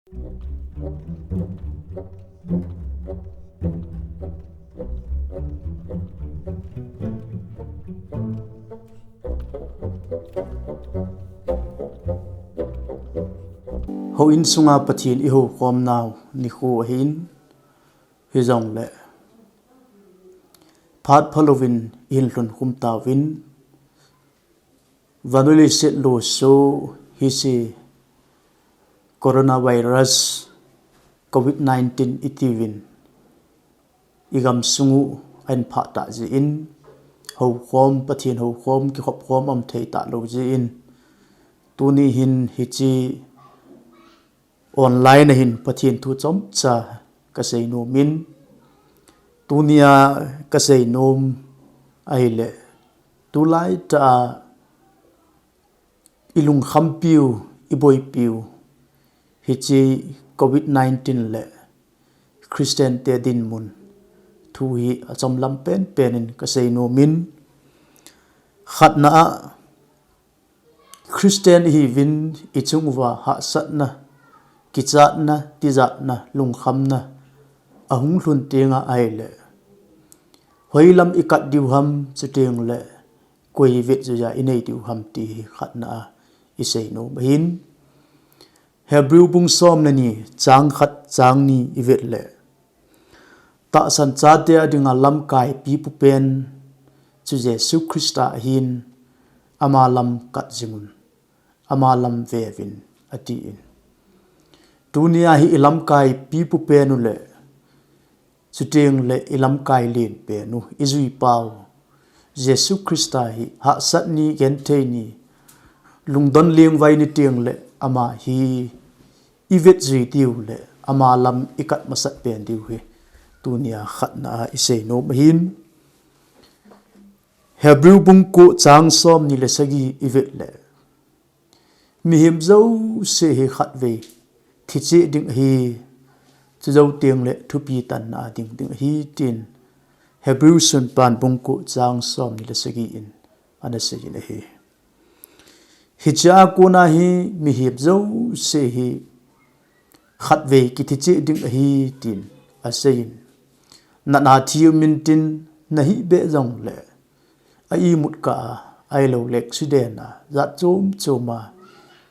Ho in sunga Pathen iho khom naw nikho ahin hi zong le phat phalovin in hlun khum tawin vanuli set lo so hi si coronavirus COVID-19 itivin igam sungu an pha ta ji in ho khom Pathen ho khom ki khop khom am thei ta lo ji in tuni hin hi chi online hin Pathen thu chom cha ka sei no min tunia ka sei nom aile tu lai ta ilung khampiu iboi piu hi chi COVID-19 le Christian te DINMUN thu hi achom lam pen penin ka sei no min khat na Christian hi vin ichungwa ha sat na kichat na tizat na lungkham na ahung hlun tinga aile hoilam ikat diuham chuting le koi vet ja inei diuham ti khat na isei no hin Hebrew bung som na ni chang khat chang ni ivet le ta san cha te adinga lam kai pi pu pen chu Jesu Christa hin amalam kat jimun amalam vevin ati in dunia hi ilam kai pi pu penu le chuting le ilam kai len penu izui pau Jesu Christa hi ha sat ni gen the ni lungdon leng vai ni ting le ama hi ivet zui tiu le ama lam ikat masat pen diu hi dunia khat na isei no hin Hebrew bung ko chang som ni le sagi ivet le Mihem zo se hi khat ve thichi ding hi chu zo tiang le thupi tan na ding hi tin Hebrew sun pan bung ko chang som ni le sagi in ana se ni hi hicha ko na hi Mihem zo se hi khat ve ki thichi ding hi tin asein na thiu min tin na hi be zong le ai mut ka ai lo lek siden na za chom choma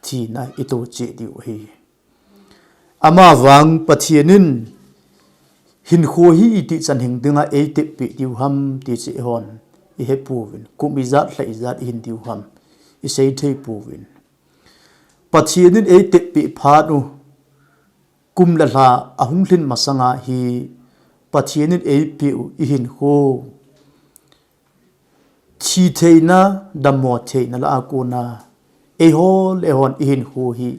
thi na ito che diu hi ama wang Pathenin hinkho hi iti chan hing dinga e te pi diu ham ti che hon i he puwin kumi zat hlai zat hin diu ham i sei thei puwin Pathenin e te pi phanu kum la hla ahung hlin masanga hi Pathenin e pi i hinkho thi theina dammo theina la akuna ehol ehon i hinkho hi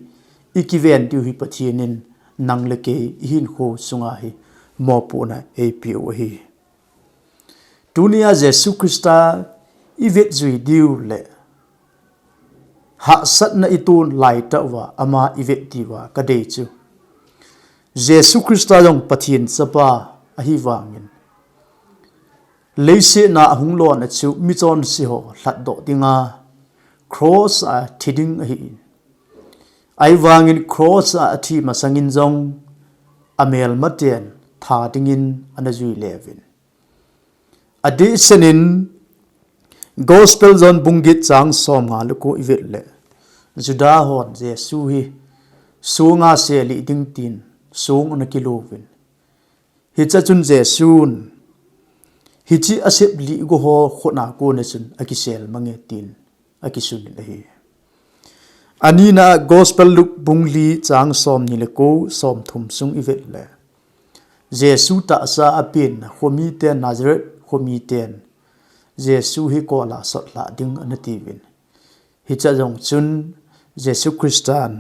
ikiven diu hi Pathenin nang leke hinkho sunga hi mo pu na eipui hi dunia Jesu Christa ivet zui diu le ha sat na itun lai ta wa ama ivet diwa ka dei chu Jesu Christa jong Pathen chapa a hi wangin leise na ahung lo na chu mi chon si ho hlat do dinga cross a thiding hi ai wangin cross a thi masangin jong amel maten tha dingin anazui levin adi senin gospel zon bungit chang som nga luko ivet le juda hon Jesu hi sunga se li ding tin sung na kilovin hi cha chun Jesun hi chi asep li go ho khona ko na chun akisel mange tin akisun hi anina gospel luk bungli chang som ni le ko som thum sung ivet le Jesu ta sa apin khomi ten Nazareth khomi ten Jesu hi ko la sot la ding anativin hi cha jong chun Jesu Christian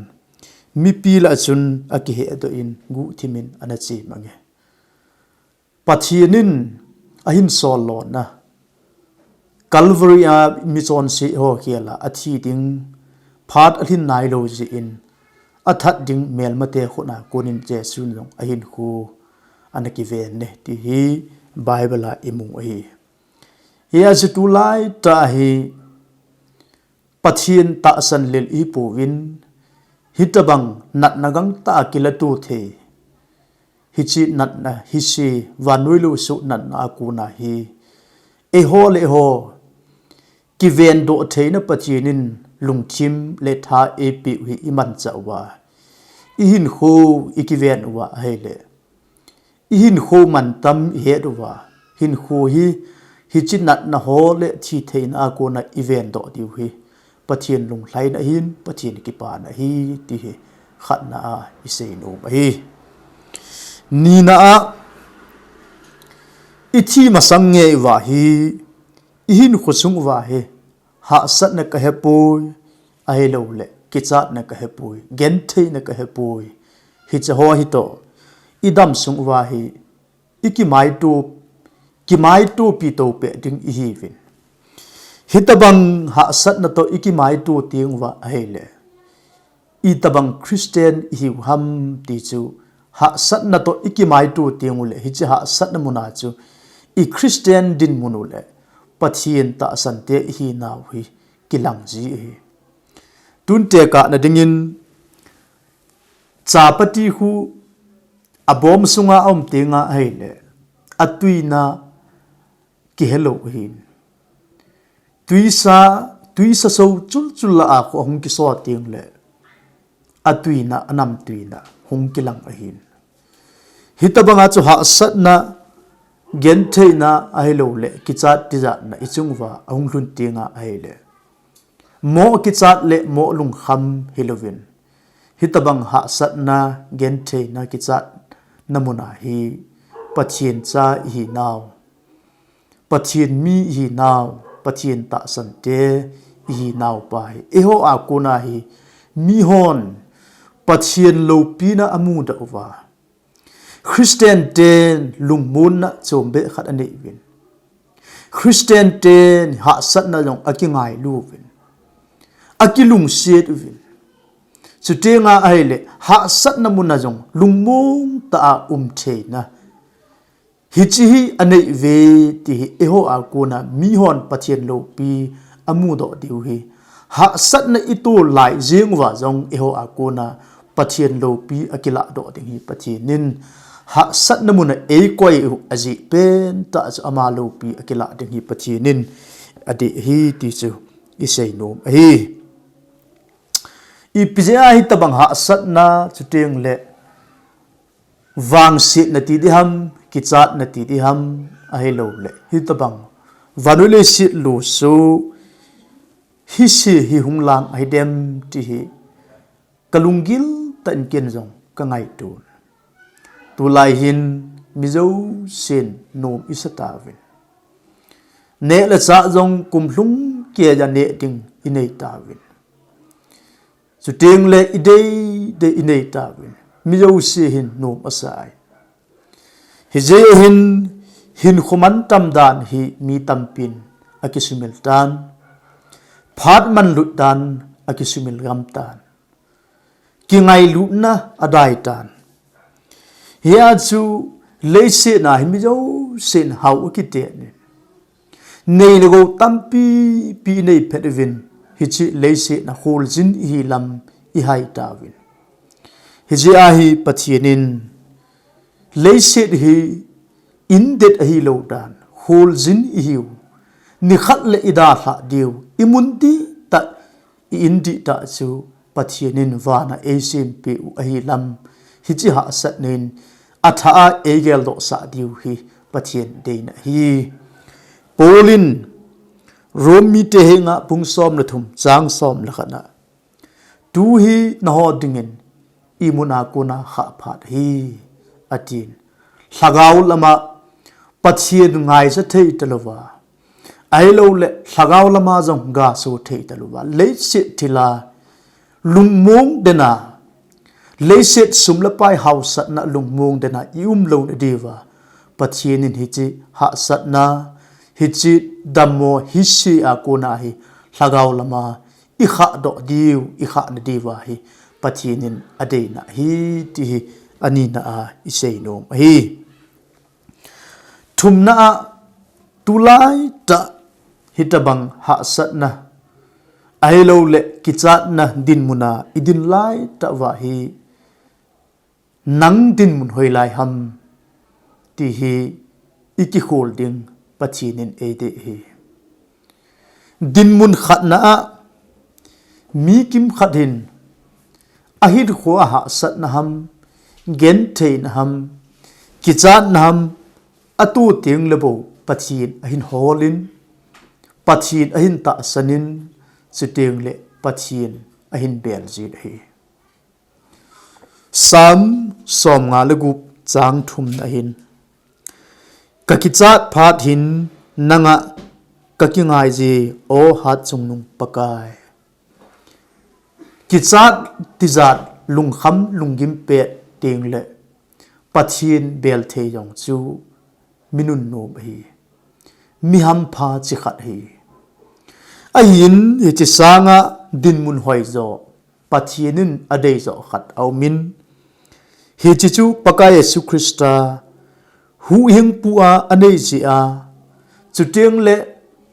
mi pi la chun aki he do in gu thimin anachi mange Pathenin ahin sol lo na Calvary a mi chon si ho khiala athi ding phat alhin nai lo ji in athat ding mel mate khona konin Jesu jong ahin khu anaki ven ne ti hi Bible a imung hi hi as tu lai ta hi Pathen ta san lel i pu win hitabang nat nagang ta kilatu the hichi nat na hishi vanuilu su nat na akuna hi eho le ho kiven do theina pachinin lungthim le tha epi hi iman chawa hinkho ikiven wa hele hinkho man tam he duwa hinkho hi hichi nat na ho le thi thein akuna event do diu hi Pathen lung hlai na hin Pathen ki pa na hi ti hi khat na a isei no ba hi ni na a ithi masang nge wa hi hin khusung wa he ha sat na ka he poi a he lo le kichat na ka he poi gen thei na ka he poi hi cha ho hi to idam sung wa hi ikimai to pi to pe ding i hi vin hitabang ha sat na to ikimai tu ting wa hele itabang Christian hi ham ti chu ha sat na to ikimai tu ting le hi cha ha sat na muna chu i Christian DINMUN le Pathen ta sante hi naw hi kilang ji hi tun te ka na dingin chapati hu abom sunga om tinga hele atuina ki hello hin tuisa so chul la a ko hung ki so ting le atuina anam tuina hung kilang ahin hitabanga chu ha sat na gen theina a hello le kichat tija na ichungwa ahung hlun tinga a hele mo kichat le mo lung kham hilovin hitabang ha sat na gen theina kichat namuna hi Pathen cha hi naw Pathen mi hi naw Pathen ta sante hi naw pai eho akuna hi mi hon Pathen lo pina amu da wa Christian ten lungmun na chombe khat ane win Christian ten ha sat na jong akingai lu win akilung set win chutenga aile ha sat na mun na jong lungmung ta the na hichi hi anei ve ti eho akuna mi hon Pathen lo pi amu do diu hi ha sat na itu lai jing wa jong eho akuna Pathen lo pi akila do ding hi Pathenin ha sat na mun e koi aji pen ta ama lo pi akila ding hi Pathenin adi hi ti chu isei nom hi ipija hi tabang ha sat na chuteng le wang sit na ti di ham kichat na ti di ham a hello le hi tabang vanule sit lu so hi si hi hunglang ai dem ti hi kalungil tan ken jong ka ngai tu lai hin mizo sin nom isata ven ne la cha jong kumhlung ke ja ne ting inei ta ven chuteng le idei de inei ta ven mizo si hin nom asai hijeh hin khuman tam dan hi mi tampin akisumil tan phat man lut dan akisumil gam tan kingai lut na adai tan hia chu leise na hi mizo sen hau akite ne nei logo tampi pi nei phedvin hichi leise na hol jin hi lam i hai ta win hijeh a hi Pathenin leise hi indet hi lo dan hol jin hiu ni khat le ida tha diu imundi ta indi ta chu Pathenin wana esim pe hi lam hichi ha sat nin atha egel do sa diu hi Pathen deina hi polin romi te henga pungsom la thum chang som la khana tu hi na ho dingin imuna kuna kha phat hi atin hlagaw lama Pathen ngai sa thei talowa ai lo le hlagaw lama jong ga so thei talowa leise thila lungmong dena leise sumla pai house na lungmong dena lo na dewa Pathenin hichi ha sat na hichi dammo hisi akuna hi hlagaw lama i kha do diu i kha na dewa hi Pathenin adeina hi ti ani na a isei nom hi thumna tulai ta hitabang ha sat na ahilo le kichat na dinmuna idin lai ta wa hi nang dinmun hoi lai ham ti hi iki holding pachinin ede hi dinmun khat na mi kim khatin ahid khuwa ha sat na ham gen thei na ham kichat na ham atu ting lebo pachin ahin holin pachin ahin ta sanin suteng le pachin ahin bel jit hi sam som nga legup chang thum na hin kakichat phat hin nanga kakingai ji o hat chungnung pakai kichat tizat lungkham lungim pe teng le pachin bel thei yong chu minun nom hi miham pha chi khat hi ahin hi chi sanga dinmun hoi zo pachinin adei zo khat au min hi chi chu pakai Yesu Krista hu hing puwa anei ji a chuteng le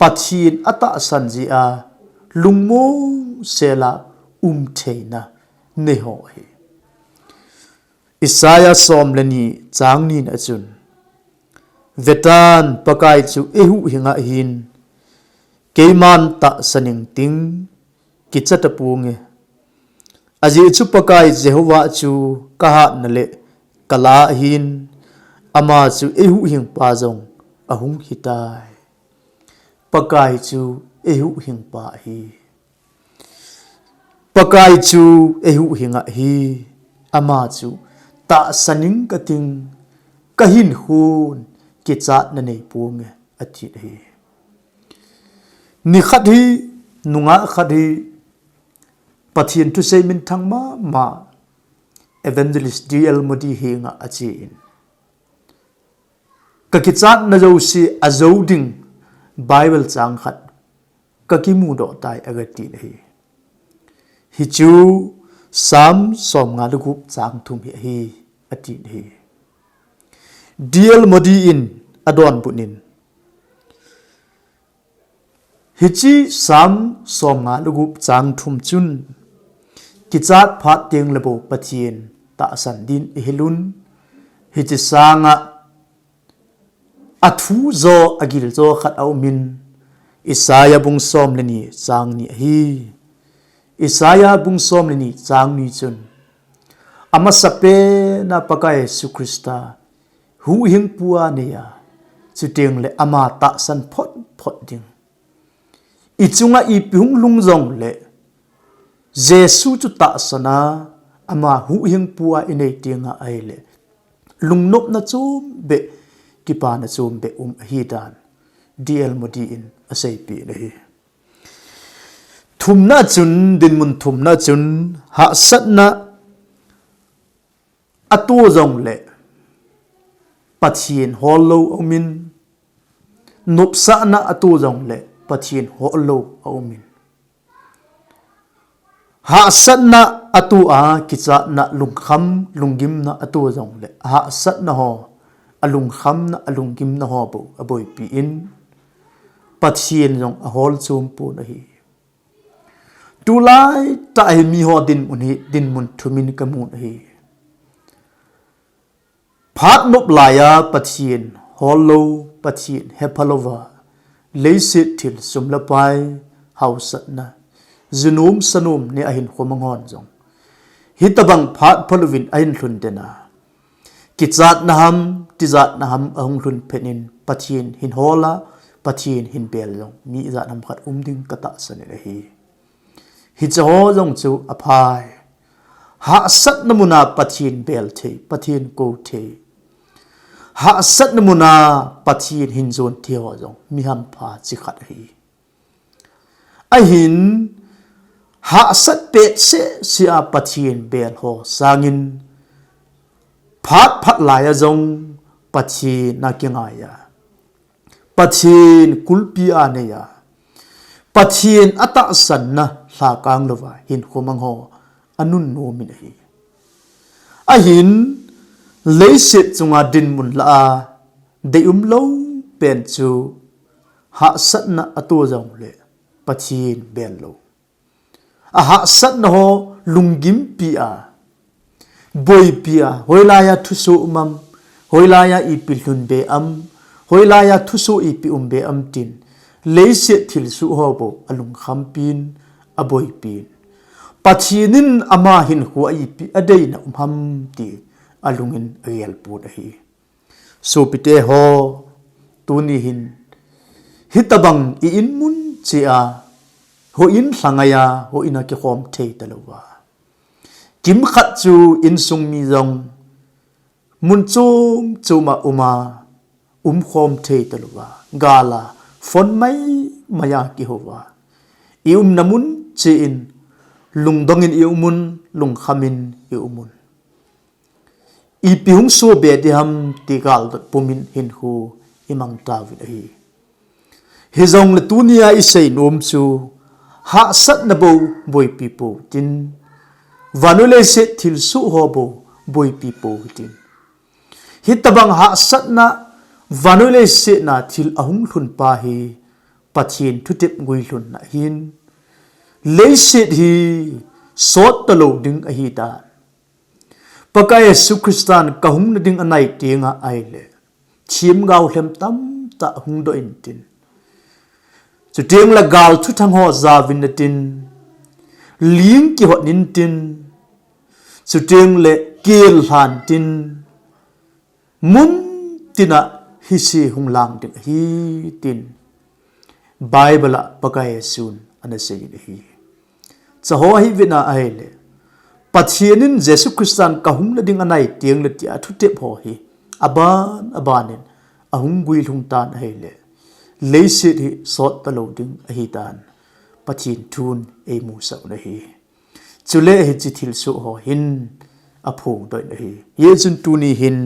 pachin ata san ji a lungmo sela theina ne ho hi Isaiah som leni chang ni na chun vetan pakai chu ehu hinga hin keiman ta saning ting kichata punge aji chu pakai Jehovah chu kaha nale kala hin ama chu ehu hing pa jong ahung hitai pakai chu ehu hing pa hi pakai chu ehu hinga hi ama chu ta saning kating kahin hun kichat na nei punge athi hi ni khat hi nunga khat hi pathian tu sei min thang ma evangelist DL modi hi nga achi in ka kichat na jo si azoding bible chang khat ka ki mu do tai agati hi hi chu sam som nga lu gup chang thum hi ati hi DL modi in adon punin hichi sam som nga lu gup chang thum chun kichat phat teng lebo pathin ta san din ehilun hichi sanga athu zo agil zo khat au min Isaiah bung som leni chang ni hi Isaiah bung som leni chang ni chun ama sape na pakai Yesu Krista hu hing puwa ne ya chuteng le ama ta san phot ding ichunga ipung lungjong le Jesu chu ta sana ama hu hing puwa inei tinga ai le lungnop na chum be kipa na chum be hi dan DL modi in asai pi le hi thumna chun dinmun thumna chun ha satna atu jong le pathin hollo omin nopsa na atu jong le pathin hollo omin ha satna atu a kicha na lungkham lungim na atu jong le ha satna ho alungkham na alungim na ho bo aboi pi in pathin jong a hol chum pu na hi tulai ta mi ho din mun thumin kamun hi phat nop laya pathin hollo pathin hepalova leisit thil sumlapai hausatna zunum sanum ne ahin khomangon jong hitabang phat phaluvin ahin hlundena kichat naham tizat naham ahung hlun phenin pathin hin hola pathin hin bel jong mi za nam khat umding kata sane hi hi chaho jong chu aphai ha sat namuna pathin bel thei pathin ko thei ha sat namuna pathin hin zon theo jong miham pha chi khat hi ahin ha sat pe se sia pathin bel ho sangin phat laya jong pathin na kingaya pathin kulpi aneya pathin ata sanna hla kang lova hin khomang ho anun no min hi ahin leisit chunga dinmun la de lo pen chu ha satna atu jong le pathin bel lo aha sat na ho lungim pi a boy pi a hoilaya thusu umam hoilaya ipil hun be am hoilaya thusu ipi be am tin leise thil su ho bo alung kham pin a boy pin pathinin ama hin hu ipi adei na ham ti alungin real put hi so pite ho tuni hin hitabang I inmun chia ho in hlangaya ho ina ki khom thei talowa kim khat chu in sung mi zong mun chum chuma uma khom thei talowa gala phone mai maya ki howa I namun che in lungdongin I umun lung khamin I umun I pihung so be de ham tigal pumin hin hu imang tavid hi hizong le tunia I sei nom chu ha sat na bo boy pipo tin vanule se thil su ho bo boy pipo tin hitabang ha sat na vanule se na thil ahung thun pa hi pathin thutip ngui hlun na hin leise hi sot talo ding a hi da pakaya sukristan kahung na ding anai tinga aile chim gau hlem tam ta hung do in tin chu tiang la gal thu thang ho za vin na tin ling ki hot nin tin chu tiang le kel han tin mun tina hi si hung lang ding hi tin bible pakaya sun ana sei hi cha ho hi vina aile pathianin jesu christian kahung na ding anai tiang le ti athu te pho hi abanin ahung gui lung tan aile leise hi sot talo ding a hi tan pathin thun e mu sa na hi chule hi chi thil su ho hin a phung doi na hi ye chun tu ni hin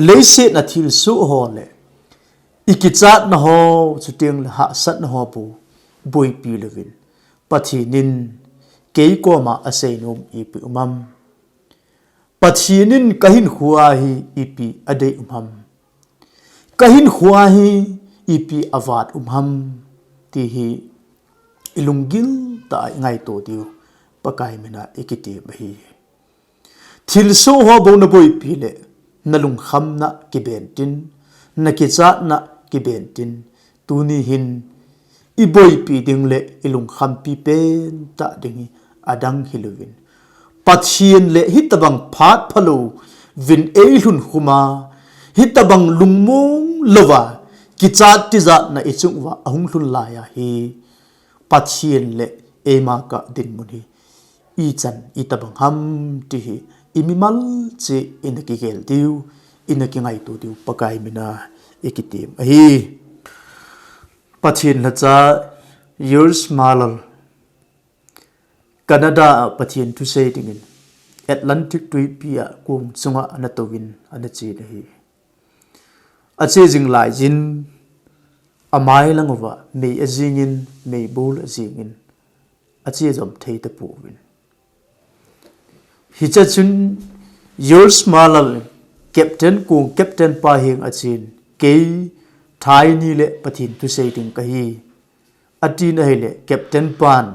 leise na thil su ho le ikichat na ho chutiang la ha sat na ho bu boi pi levin pathinin kei ko ma asei nom ipi umam pathinin kahin khuwa hi ipi adei umam kahin khuwa hi ipi avat ti hi ilungil ta ngai to tiu pakai mena ikiti bahi thil so ho bo na boi pi le nalung kham na kiben tin na kichat na kiben tin tuni hin I boi pi ding le ilung kham pi pen ta ding adang hiluvin pathian le hitabang phat phalo vin eihun huma hitabang lungmong lova kichat ti za na ichungwa ahung hlun la ya hi pathian le ema ka DINMUN hi I chan itabang ham ti hi imimal che inaki gel tiu inaki ngai tu tiu pakai mina ikitim hi pathian la cha years malal Canada pathian tu sei dingin Atlantic tui pia kum chunga anatowin anachi na hi ache jing lai jin amai langova me azingin me bol azingin ache jom thei ta puwin hicha chun yours malal captain kung captain pa hing achin ke thai ni le pathin tu sei ding ka hi ati na hele captain pan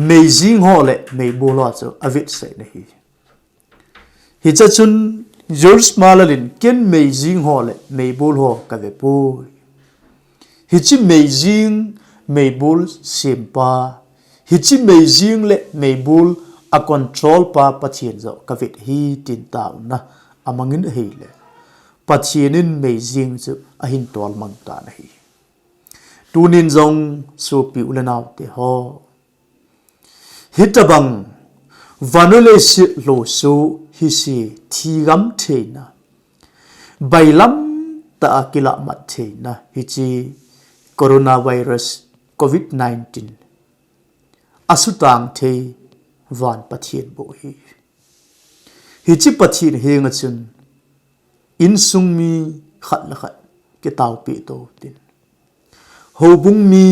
me jing ho le me bol wa cho avit sei na hi hicha chun yours malalin ken me jing ho le me bol ho ka ve pu hichi me jing me bol sempa hichi me jing le me bol a control pa pathian zo ka vit hi tin taw na amangin hi le pathianin me jing chu ahin tol mang ta na hi tunin zong so pi ulanaw te ho hitabang vanule si lo so hi si thigam theina bailam ta akila mat theina hichi coronavirus covid-19 asutang the van pathian bo hi hichi pathian henga chun insung mi khat la khat ke taw pi to tin hobung mi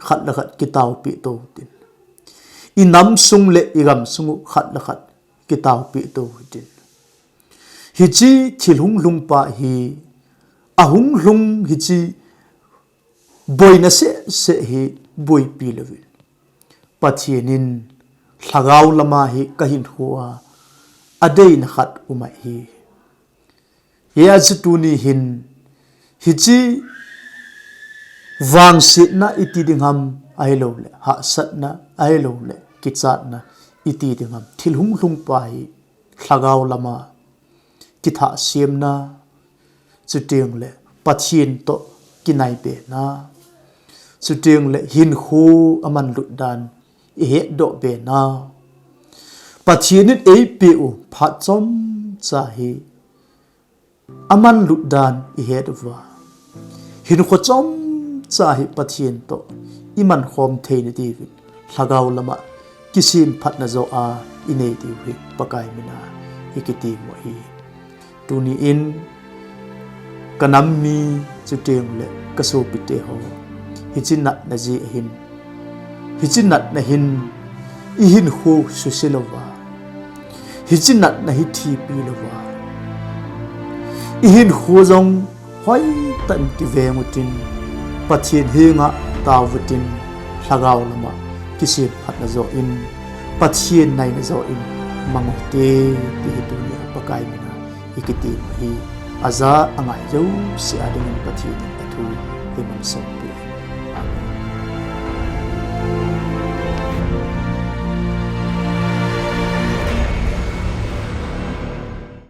khat la khat ke taw pi to tin inam sung le igam sungu khat la khat ke taw pi to tin hichi thilhung lung pa hi ahung lung hichi boina se hi boi pi levin Pathenin Lagau lama hi kahin hua adei na khat umai hi ya chutuni hin hichi wang sit na iti dingham ailo le ha sat na ailo le kichat na iti dingham thilhung hlung pa hi lagau lama kitha siam na chutiang le pathin to kinai be na chutiang le hinkho aman ludan ehe do be na pathin eipui phat chom cha hi aman ludan ehe dwa hinkho chom cha hi pathin to iman khom thein ti lagau lama kisim phat na zo a inei ti hi pakai mina ikiti mo hi tuni in kanammi chutiang le kaso pite ho hichinat na ji ahin hichinat na hin ihin ho susilawa hichinat na hi thi pi lawa ihin ho jong hoi tan ti vengutin pathin hinga tawutin lagau lama kisim phat na zo in pathin nai na zo in mangote ti dunia pakai mina ikiti hi aza angai jo si ading pathin athu himang som